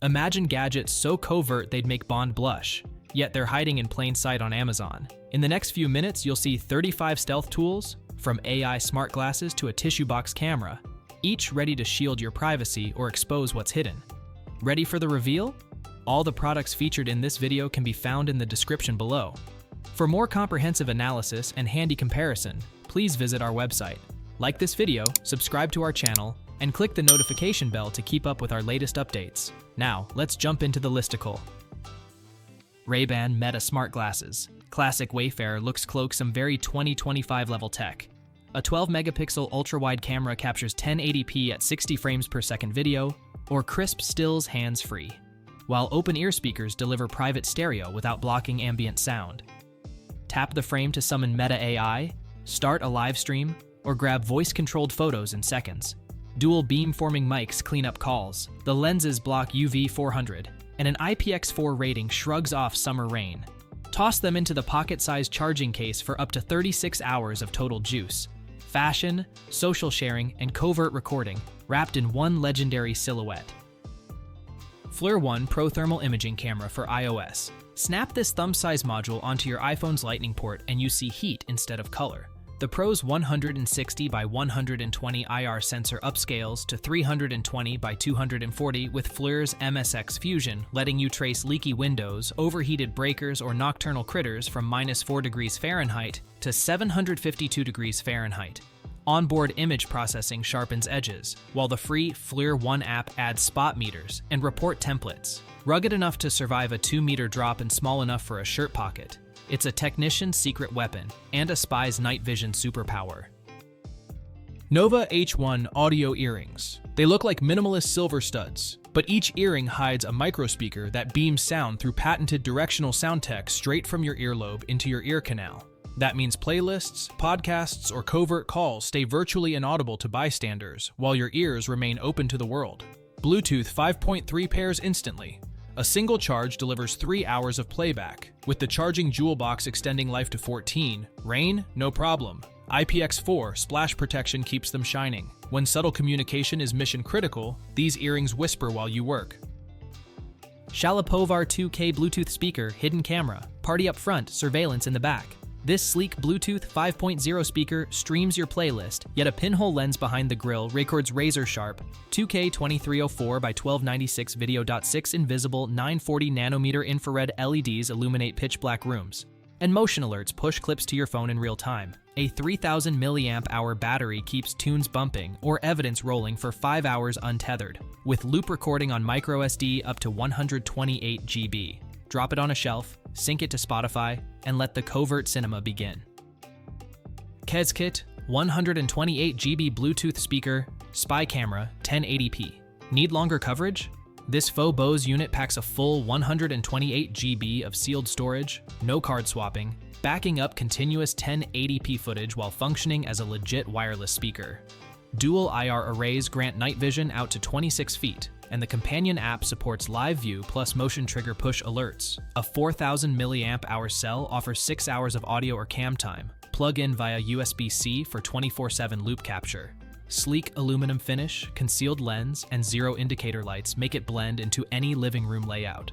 Imagine gadgets so covert they'd make Bond blush, yet they're hiding in plain sight on Amazon. In the next few minutes, you'll see 35 stealth tools, from AI smart glasses to a tissue box camera, each ready to shield your privacy or expose what's hidden. Ready for the reveal? All the products featured in this video can be found in the description below. For more comprehensive analysis and handy comparison, please visit our website. Like this video, subscribe to our channel, and click the notification bell to keep up with our latest updates. Now, let's jump into the listicle. Ray-Ban Meta Smart Glasses. Classic Wayfarer looks cloak some very 2025 level tech. A 12-megapixel ultra-wide camera captures 1080p at 60 frames per second video, or crisp stills hands-free, while open-ear speakers deliver private stereo without blocking ambient sound. Tap the frame to summon Meta AI, start a live stream, or grab voice-controlled photos in seconds. Dual beam-forming mics clean up calls. The lenses block UV 400, and an IPX4 rating shrugs off summer rain. Toss them into the pocket-sized charging case for up to 36 hours of total juice. Fashion, social sharing, and covert recording, wrapped in one legendary silhouette. FLIR One Pro Thermal Imaging Camera for iOS. Snap this thumb-size module onto your iPhone's Lightning port and you see heat instead of color. The Pro's 160 by 120 IR sensor upscales to 320 by 240 with FLIR's MSX Fusion, letting you trace leaky windows, overheated breakers, or nocturnal critters from -4 degrees Fahrenheit to 752 degrees Fahrenheit. Onboard image processing sharpens edges, while the free FLIR One app adds spot meters and report templates. Rugged enough to survive a 2-meter drop and small enough for a shirt pocket. It's a technician's secret weapon and a spy's night vision superpower. Nova H1 Audio Earrings. They look like minimalist silver studs, but each earring hides a microspeaker that beams sound through patented directional sound tech straight from your earlobe into your ear canal. That means playlists, podcasts, or covert calls stay virtually inaudible to bystanders while your ears remain open to the world. Bluetooth 5.3 pairs instantly. A single charge delivers 3 hours of playback, with the charging jewel box extending life to 14. Rain? No problem. IPX4 splash protection keeps them shining. When subtle communication is mission critical, these earrings whisper while you work. Shalapovar 2K Bluetooth speaker, hidden camera, party up front, surveillance in the back. This sleek Bluetooth 5.0 speaker streams your playlist, yet a pinhole lens behind the grille records razor-sharp 2K 2304 by 1296 video.6 invisible 940 nanometer infrared LEDs illuminate pitch-black rooms, and motion alerts push clips to your phone in real time. A 3000 mAh battery keeps tunes bumping or evidence rolling for 5 hours untethered, with loop recording on microSD up to 128 GB. Drop it on a shelf, sync it to Spotify, and let the covert cinema begin. KEHZKCT 128 GB Bluetooth speaker, spy camera, 1080p. Need longer coverage? This faux Bose unit packs a full 128 GB of sealed storage, no card swapping, backing up continuous 1080p footage while functioning as a legit wireless speaker. Dual IR arrays grant night vision out to 26 feet, and the companion app supports live view plus motion trigger push alerts. A 4000 mAh cell offers 6 hours of audio or cam time. Plug in via USB-C for 24/7 loop capture. Sleek aluminum finish, concealed lens, and zero indicator lights make it blend into any living room layout.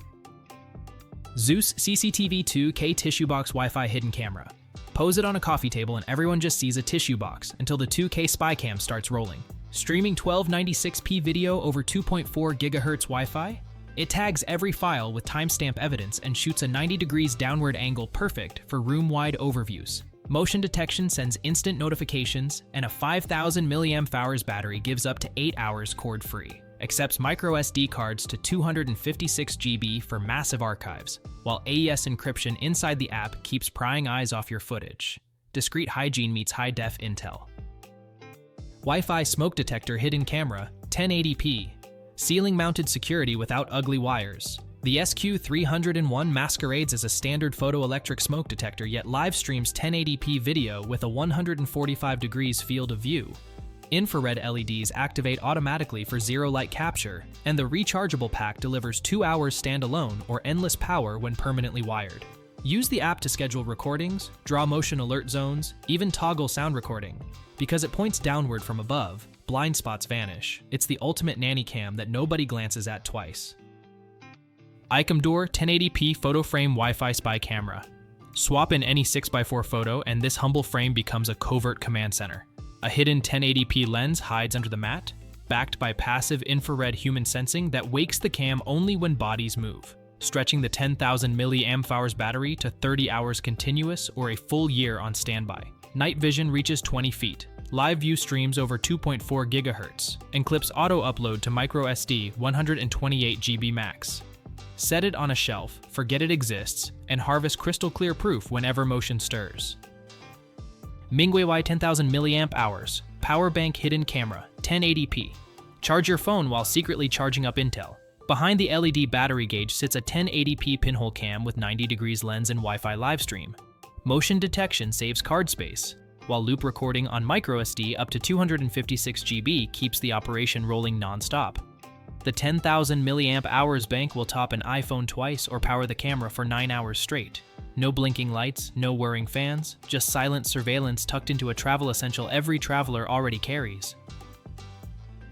Zeus CCTV 2K Tissue Box Wi-Fi Hidden Camera. Pose it on a coffee table and everyone just sees a tissue box until the 2K spy cam starts rolling. Streaming 1296p video over 2.4 GHz Wi-Fi? It tags every file with timestamp evidence and shoots a 90 degrees downward angle perfect for room-wide overviews. Motion detection sends instant notifications, and a 5000 mAh battery gives up to 8 hours cord-free. Accepts microSD cards to 256 GB for massive archives, while AES encryption inside the app keeps prying eyes off your footage. Discreet hygiene meets high-def intel. Wi-Fi Smoke-Detector hidden camera, 1080p. Ceiling-mounted security without ugly wires. The SQ301 masquerades as a standard photoelectric smoke detector, yet live streams 1080p video with a 145 degrees field of view. Infrared LEDs activate automatically for zero light capture, and the rechargeable pack delivers 2 hours standalone or endless power when permanently wired. Use the app to schedule recordings, draw motion alert zones, even toggle sound recording. Because it points downward from above, blind spots vanish. It's the ultimate nanny cam that nobody glances at twice. icamdoor 1080p photo frame Wi-Fi spy camera. Swap in any 6x4 photo and this humble frame becomes a covert command center. A hidden 1080p lens hides under the mat, backed by passive infrared human sensing that wakes the cam only when bodies move, stretching the 10,000 mAh battery to 30 hours continuous or a full year on standby. Night vision reaches 20 feet. Live view streams over 2.4 GHz, and clips auto-upload to microSD 128 GB max. Set it on a shelf, forget it exists, and harvest crystal clear proof whenever motion stirs. MINGYY 10,000 mAh, power bank hidden camera, 1080p. Charge your phone while secretly charging up Intel. Behind the LED battery gauge sits a 1080p pinhole cam with 90 degrees lens and Wi-Fi live stream. Motion detection saves card space, while loop recording on microSD up to 256 GB keeps the operation rolling non-stop. The 10,000 mAh bank will top an iPhone twice or power the camera for 9 hours straight. No blinking lights, no whirring fans, just silent surveillance tucked into a travel essential every traveler already carries.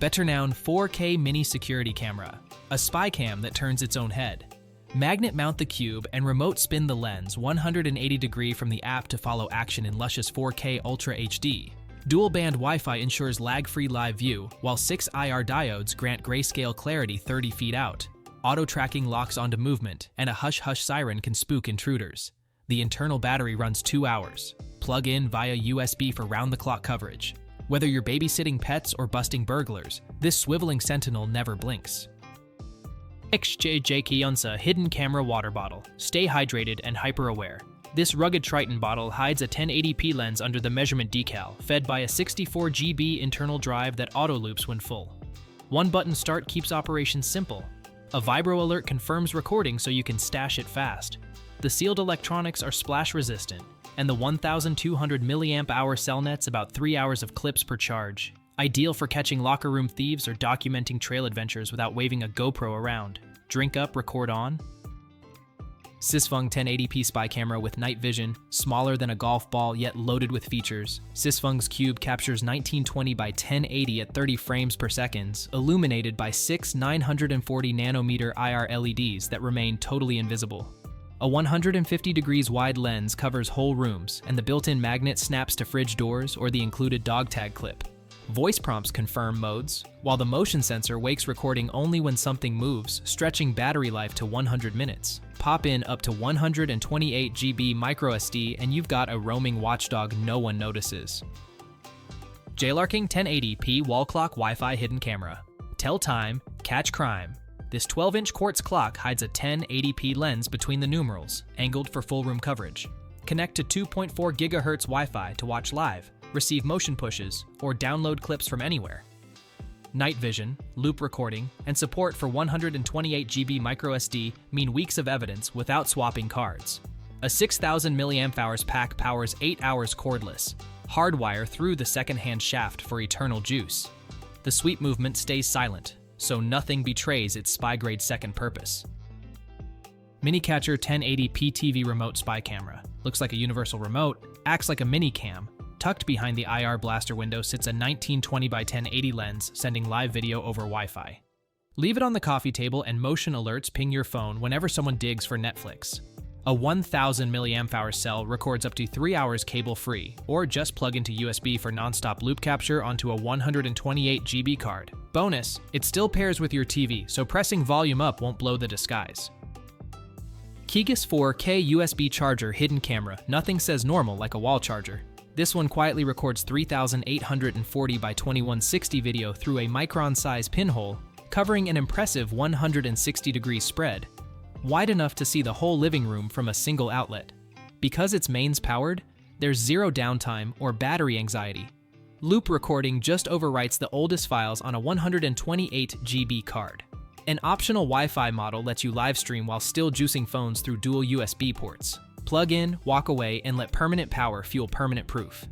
beturnown 4K mini security camera, a spy cam that turns its own head. Magnet mount the cube and remote spin the lens 180 degree from the app to follow action in luscious 4K Ultra HD. Dual band Wi-Fi ensures lag-free live view, while 6 IR diodes grant grayscale clarity 30 feet out. Auto tracking locks onto movement, and a hush-hush siren can spook intruders. The internal battery runs 2 hours. Plug in via USB for round-the-clock coverage. Whether you're babysitting pets or busting burglars, this swiveling sentinel never blinks. XHJKIUNSA hidden camera water bottle. Stay hydrated and hyper-aware. This rugged Triton bottle hides a 1080p lens under the measurement decal, fed by a 64 GB internal drive that auto-loops when full. One-button start keeps operations simple. A vibro alert confirms recording so you can stash it fast. The sealed electronics are splash-resistant, and the 1,200 mAh cell net's about 3 hours of clips per charge. Ideal for catching locker room thieves or documenting trail adventures without waving a GoPro around. Drink up, record on. Sisfung 1080p spy camera with night vision, smaller than a golf ball yet loaded with features. Sisfung's cube captures 1920 by 1080 at 30 frames per second, illuminated by 6 940 nanometer IR LEDs that remain totally invisible. A 150 degrees wide lens covers whole rooms, and the built-in magnet snaps to fridge doors or the included dog tag clip. Voice prompts confirm modes, while the motion sensor wakes recording only when something moves, stretching battery life to 100 minutes. Pop in up to 128 GB microSD and you've got a roaming watchdog no one notices. JLRKENG 1080p wall clock Wi-Fi hidden camera. Tell time, catch crime. This 12-inch quartz clock hides a 1080p lens between the numerals, angled for full room coverage. Connect to 2.4 GHz Wi-Fi to watch live, receive motion pushes, or download clips from anywhere. Night vision, loop recording, and support for 128 GB microSD mean weeks of evidence without swapping cards. A 6,000 mAh pack powers 8 hours cordless. Hardwire through the second-hand shaft for eternal juice. The sweep movement stays silent, so nothing betrays its spy-grade second purpose. MINICATCHER 1080p TV remote spy camera. Looks like a universal remote, acts like a mini cam. Tucked behind the IR-Blaster window sits a 1920 by 1080 lens, sending live video over Wi-Fi. Leave it on the coffee table and motion alerts ping your phone whenever someone digs for Netflix. A 1,000 mAh cell records up to 3 hours cable-free, or just plug into USB for non-stop loop capture onto a 128 GB card. Bonus, it still pairs with your TV, so pressing volume up won't blow the disguise. Keeggiss 4K USB charger hidden camera. Nothing says normal like a wall charger. This one quietly records 3,840 by 2160 video through a micron-size pinhole, covering an impressive 160-degree spread, wide enough to see the whole living room from a single outlet. Because its mains powered, there's zero downtime or battery anxiety. Loop recording just overwrites the oldest files on a 128 GB card. An optional Wi-Fi model lets you live stream while still juicing phones through dual USB ports. Plug in, walk away, and let permanent power fuel permanent proof.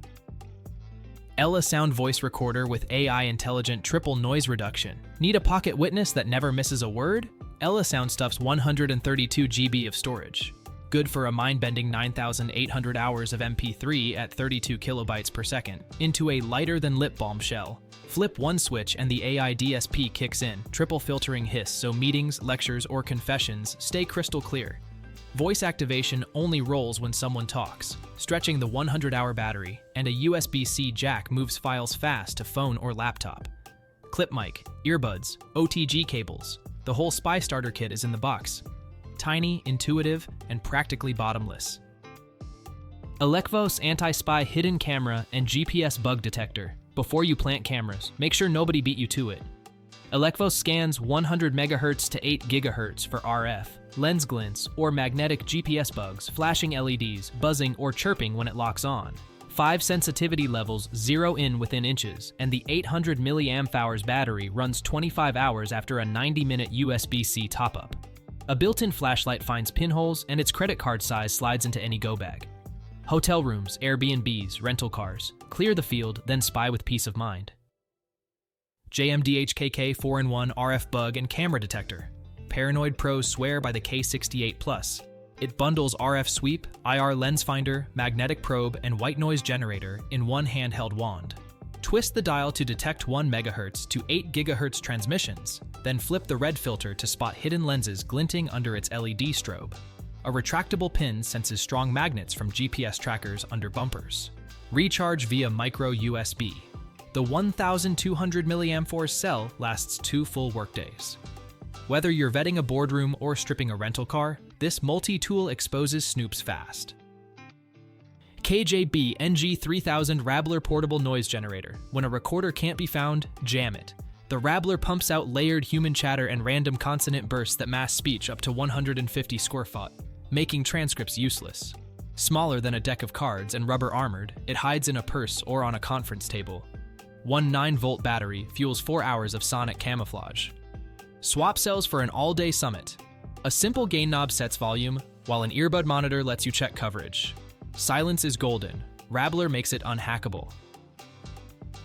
Elasound voice recorder with AI intelligent triple noise reduction. Need a pocket witness that never misses a word? Elasound stuffs 132 GB of storage. Good for a mind-bending 9,800 hours of MP3 at 32 kilobytes per second into a lighter than lip balm shell. Flip one switch and the AI DSP kicks in, triple filtering hiss so meetings, lectures, or confessions stay crystal clear. Voice activation only rolls when someone talks, stretching the 100-hour battery, and a USB-C jack moves files fast to phone or laptop. Clip mic, earbuds, OTG cables. The whole spy starter kit is in the box. Tiny, intuitive, and practically bottomless. Elecvos anti-spy hidden camera and GPS bug detector. Before you plant cameras, make sure nobody beat you to it. Elecvos scans 100 MHz to 8 GHz for RF, lens glints, or magnetic GPS bugs, flashing LEDs, buzzing, or chirping when it locks on. 5 sensitivity levels zero in within inches, and the 800 mAh battery runs 25 hours after a 90-minute USB-C top-up. A built-in flashlight finds pinholes, and its credit card size slides into any go bag. Hotel rooms, Airbnbs, rental cars. Clear the field, then spy with peace of mind. JMDHKK 4-in-1 RF Bug and Camera Detector. Paranoid pros swear by the K68+. It bundles RF sweep, IR lens finder, magnetic probe, and white noise generator in one handheld wand. Twist the dial to detect 1 MHz to 8 GHz transmissions, then flip the red filter to spot hidden lenses glinting under its LED strobe. A retractable pin senses strong magnets from GPS trackers under bumpers. Recharge via micro USB. The 1,200 mAh cell lasts 2 full workdays. Whether you're vetting a boardroom or stripping a rental car, this multi-tool exposes snoops fast. KEHZKCT 3000 Rabbler Portable Noise Generator. When a recorder can't be found, jam it. The Rabbler pumps out layered human chatter and random consonant bursts that mask speech up to 150 square foot, making transcripts useless. Smaller than a deck of cards and rubber armored, it hides in a purse or on a conference table. One 9-volt battery fuels 4 hours of sonic camouflage. Swap cells for an all-day summit. A simple gain knob sets volume, while an earbud monitor lets you check coverage. Silence is golden. Rabbler makes it unhackable.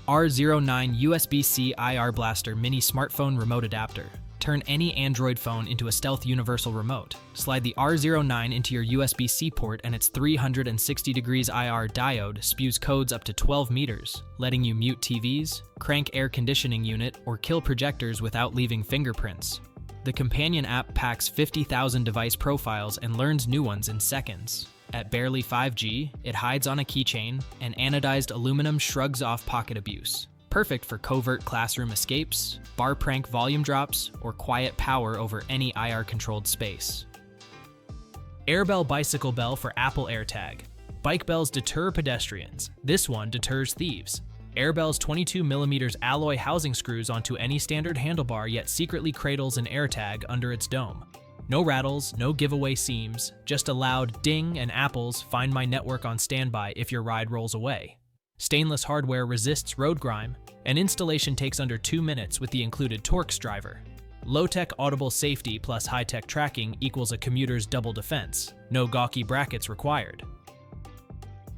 R09 USB-C IR-Blaster mini smartphone remote adapter. Turn any Android phone into a stealth universal remote. Slide the R09 into your USB-C port and its 360 degrees IR diode spews codes up to 12 meters, letting you mute TVs, crank air conditioning unit, or kill projectors without leaving fingerprints. The companion app packs 50,000 device profiles and learns new ones in seconds. At barely 5G, it hides on a keychain, and anodized aluminum shrugs off pocket abuse. Perfect for covert classroom escapes, bar prank volume drops, or quiet power over any IR-controlled space. AirBell bicycle bell for Apple AirTag. Bike bells deter pedestrians. This one deters thieves. AirBell's 22mm alloy housing screws onto any standard handlebar, yet secretly cradles an AirTag under its dome. No rattles, no giveaway seams, just a loud ding and Apple's Find My Network on standby if your ride rolls away. Stainless hardware resists road grime, and installation takes under 2 minutes with the included Torx driver. Low-tech audible safety plus high-tech tracking equals a commuter's double defense. No gawky brackets required.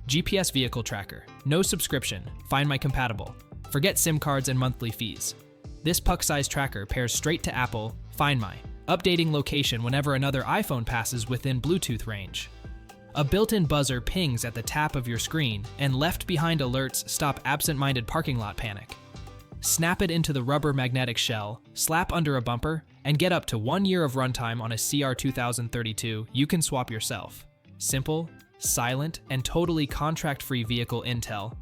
GPS vehicle tracker. No subscription. Find My compatible. Forget SIM cards and monthly fees. This puck-sized tracker pairs straight to Apple Find My, updating location whenever another iPhone passes within Bluetooth range. A built-in buzzer pings at the tap of your screen, and left-behind alerts stop absent-minded parking lot panic. Snap it into the rubber magnetic shell, slap under a bumper, and get up to 1 year of runtime on a CR 2032 you can swap yourself. Simple, silent, and totally contract-free vehicle intel.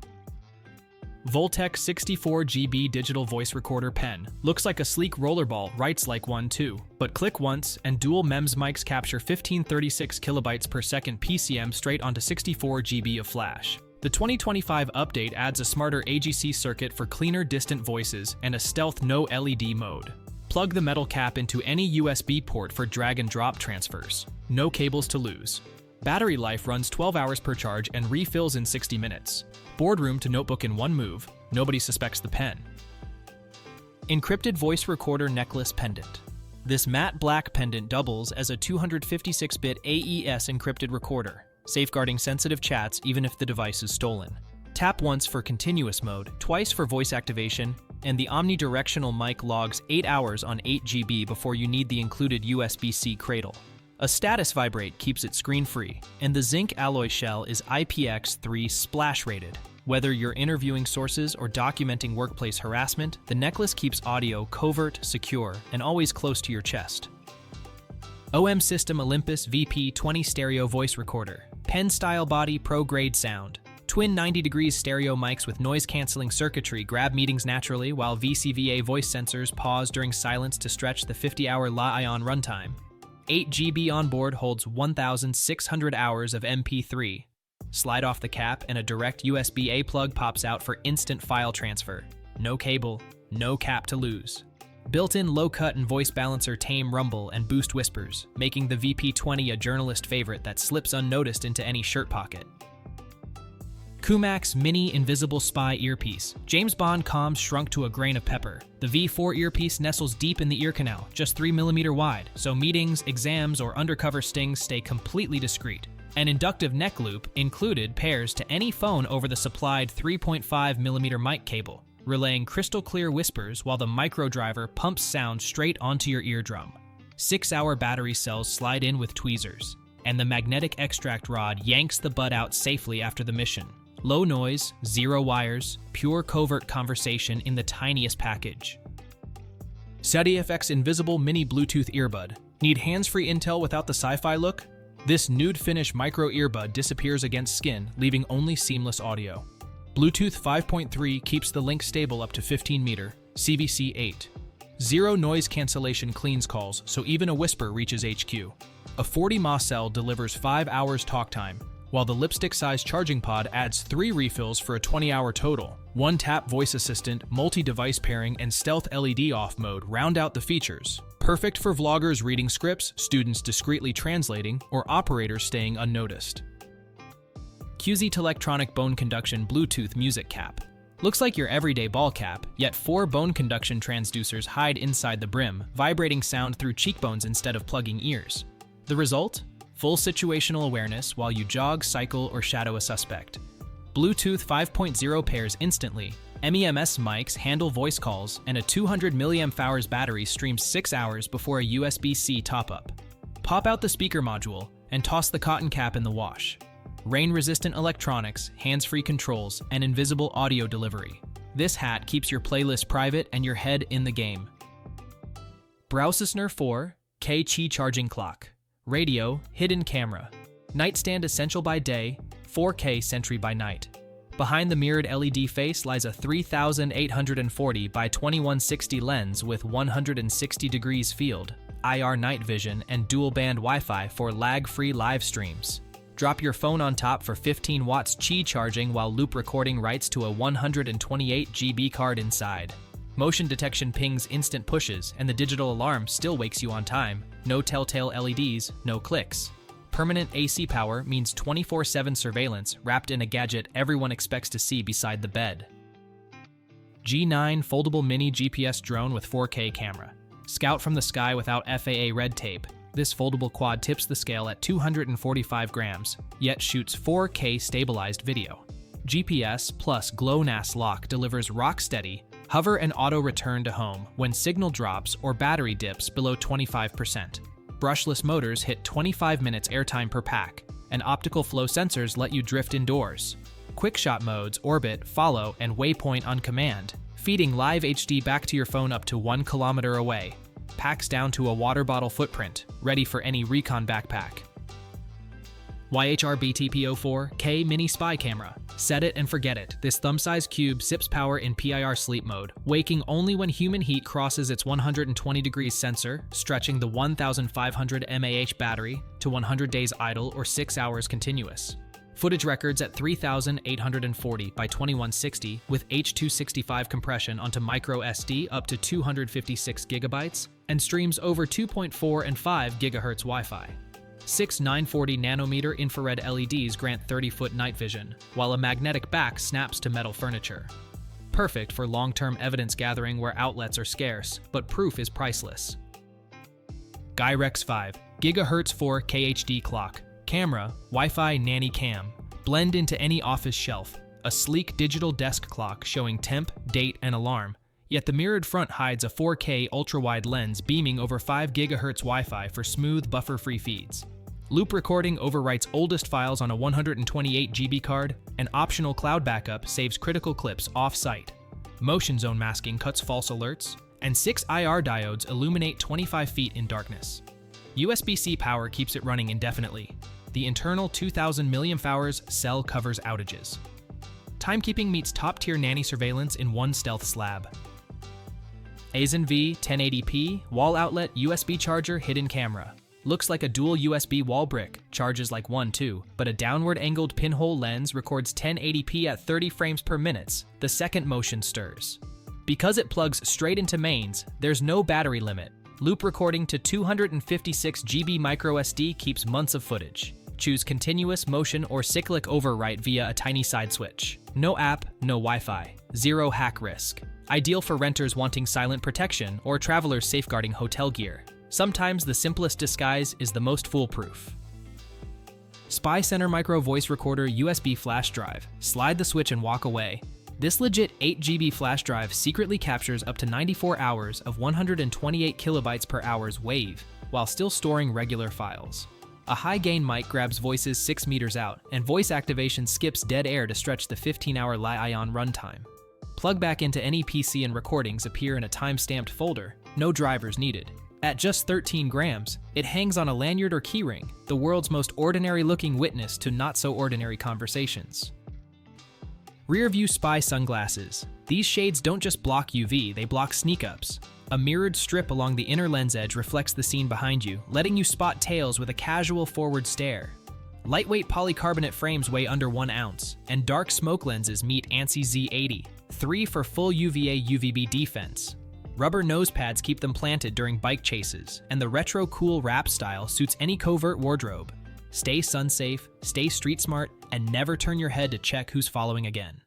VOLTEK 64GB digital voice recorder pen. Looks like a sleek rollerball, writes like one too. But click once, and dual MEMS mics capture 1536 kilobytes per second PCM straight onto 64GB of flash. The 2025 update adds a smarter AGC circuit for cleaner distant voices and a stealth no LED mode. Plug the metal cap into any USB port for drag and drop transfers. No cables to lose. Battery life runs 12 hours per charge and refills in 60 minutes. Boardroom to notebook in one move. Nobody suspects the pen. Encrypted voice recorder necklace pendant. This matte black pendant doubles as a 256-bit AES encrypted recorder, safeguarding sensitive chats even if the device is stolen. Tap once for continuous mode, twice for voice activation, and the omnidirectional mic logs 8 hours on 8 GB before you need the included USB-C cradle. A status vibrate keeps it screen-free, and the zinc alloy shell is IPX3 splash rated. Whether you're interviewing sources or documenting workplace harassment, the necklace keeps audio covert, secure, and always close to your chest. OM System Olympus VP20 Stereo Voice Recorder. Pen-style body, pro-grade sound. Twin 90-degree stereo mics with noise-canceling circuitry grab meetings naturally, while VCVA voice sensors pause during silence to stretch the 50-hour LA-ION runtime. 8 GB onboard holds 1,600 hours of MP3. Slide off the cap and a direct USB-A plug pops out for instant file transfer. No cable, no cap to lose. Built-in low-cut and voice balancer tame rumble and boost whispers, making the VP20 a journalist favorite that slips unnoticed into any shirt pocket. COOMAX Mini Invisible Spy Earpiece. James Bond comms shrunk to a grain of pepper. The V4 earpiece nestles deep in the ear canal, just 3 mm wide, so meetings, exams, or undercover stings stay completely discreet. An inductive neck loop included pairs to any phone over the supplied 3.5 mm mic cable, relaying crystal clear whispers while the micro driver pumps sound straight onto your eardrum. 6-hour battery cells slide in with tweezers, and the magnetic extract rod yanks the bud out safely after the mission. Low noise, zero wires, pure covert conversation in the tiniest package. SZHTFX Invisible Mini Bluetooth Earbud. Need hands-free intel without the sci-fi look? This nude finish micro earbud disappears against skin, leaving only seamless audio. Bluetooth 5.3 keeps the link stable up to 15 meter, CVC 8. Zero noise cancellation cleans calls, so even a whisper reaches HQ. A 40 mAh cell delivers 5 hours talk time, while the lipstick-sized charging pod adds 3 refills for a 20-hour total. One-tap voice assistant, multi-device pairing, and stealth LED off mode round out the features. Perfect for vloggers reading scripts, students discreetly translating, or operators staying unnoticed. KEHZKCT Electronic Bone-Conduction Bluetooth Music Cap. Looks like your everyday ball cap, yet 4 bone-conduction transducers hide inside the brim, vibrating sound through cheekbones instead of plugging ears. The result? Full situational awareness while you jog, cycle, or shadow a suspect. Bluetooth 5.0 pairs instantly. MEMS mics handle voice calls, and a 200 mAh battery streams 6 hours before a USB-C top-up. Pop out the speaker module and toss the cotton cap in the wash. Rain-resistant electronics, hands-free controls, and invisible audio delivery. This hat keeps your playlist private and your head in the game. Browsesner 4K charging clock. Radio, hidden camera. Nightstand essential by day, 4K sentry by night. Behind the mirrored LED face lies a 3840 by 2160 lens with 160 degrees field, IR night vision, and dual-band Wi-Fi for lag-free live streams. Drop your phone on top for 15 watts Qi charging while loop recording writes to a 128 GB card inside. Motion detection pings instant pushes, and the digital alarm still wakes you on time. No telltale LEDs, no clicks. Permanent AC power means 24/7 surveillance wrapped in a gadget everyone expects to see beside the bed. G9 Foldable Mini GPS Drone with 4K camera. Scout from the sky without FAA red tape. This foldable quad tips the scale at 245 grams, yet shoots 4K stabilized video. GPS plus GLONASS lock delivers rock-steady, hover and auto-return to home when signal drops or battery dips below 25%. Brushless motors hit 25 minutes airtime per pack, and optical flow sensors let you drift indoors. Quickshot modes orbit, follow, and waypoint on command, feeding live HD back to your phone up to 1 kilometer away. Packs down to a water bottle footprint, ready for any recon backpack. YHR-BTP04K Mini Spy Camera. Set it and forget it. This thumb-sized cube sips power in PIR sleep mode, waking only when human heat crosses its 120 degrees sensor, stretching the 1500 mAh battery to 100 days idle or 6 hours continuous. Footage records at 3840 by 2160 with H.265 compression onto micro SD up to 256 gigabytes and streams over 2.4 and 5 gigahertz Wi-Fi. 6 940 nanometer infrared LEDs grant 30-foot night vision, while a magnetic back snaps to metal furniture. Perfect for long-term evidence gathering where outlets are scarce, but proof is priceless. Gyrex 5 GHz 4K HD clock. Camera, Wi-Fi nanny cam. Blend into any office shelf. A sleek digital desk clock showing temp, date, and alarm. Yet the mirrored front hides a 4K ultra-wide lens beaming over 5 GHz Wi-Fi for smooth, buffer-free feeds. Loop recording overwrites oldest files on a 128 GB card, and optional cloud backup saves critical clips off-site. Motion zone masking cuts false alerts, and 6 IR diodes illuminate 25 feet in darkness. USB-C power keeps it running indefinitely. The internal 2000 mAh cell covers outages. Timekeeping meets top-tier nanny surveillance in one stealth slab. ASIN V 1080p wall outlet USB charger hidden camera. Looks like a dual USB wall brick, charges like one too, but a downward-angled pinhole lens records 1080p at 30 frames per minute. The second motion stirs. Because it plugs straight into mains, there's no battery limit. Loop recording to 256 GB microSD keeps months of footage. Choose continuous motion or cyclic overwrite via a tiny side switch. No app, no Wi-Fi. Zero hack risk. Ideal for renters wanting silent protection or travelers safeguarding hotel gear. Sometimes the simplest disguise is the most foolproof. Spy Center Micro Voice Recorder USB flash drive. Slide the switch and walk away. This legit 8 GB flash drive secretly captures up to 94 hours of 128 kilobytes per hour's wave, while still storing regular files. A high-gain mic grabs voices 6 meters out, and voice activation skips dead air to stretch the 15-hour Li-ion runtime. Plug back into any PC and recordings appear in a time-stamped folder, no drivers needed. At just 13 grams, it hangs on a lanyard or keyring, the world's most ordinary-looking witness to not-so-ordinary conversations. Rear-view spy sunglasses. These shades don't just block UV, they block sneak-ups. A mirrored strip along the inner lens edge reflects the scene behind you, letting you spot tails with a casual forward stare. Lightweight polycarbonate frames weigh under 1 ounce, and dark smoke lenses meet ANSI Z80, 3 for full UVA/UVB defense. Rubber nose pads keep them planted during bike chases, and the retro cool wrap style suits any covert wardrobe. Stay sun-safe, stay street-smart, and never turn your head to check who's following again.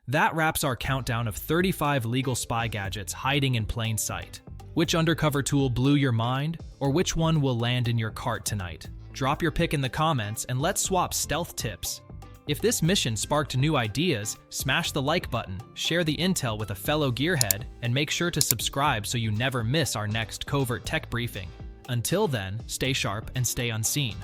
That wraps our countdown of 35 legal spy gadgets hiding in plain sight. Which undercover tool blew your mind, or which one will land in your cart tonight? Drop your pick in the comments and let's swap stealth tips. If this mission sparked new ideas, smash the like button, share the intel with a fellow gearhead, and make sure to subscribe so you never miss our next covert tech briefing. Until then, stay sharp and stay unseen.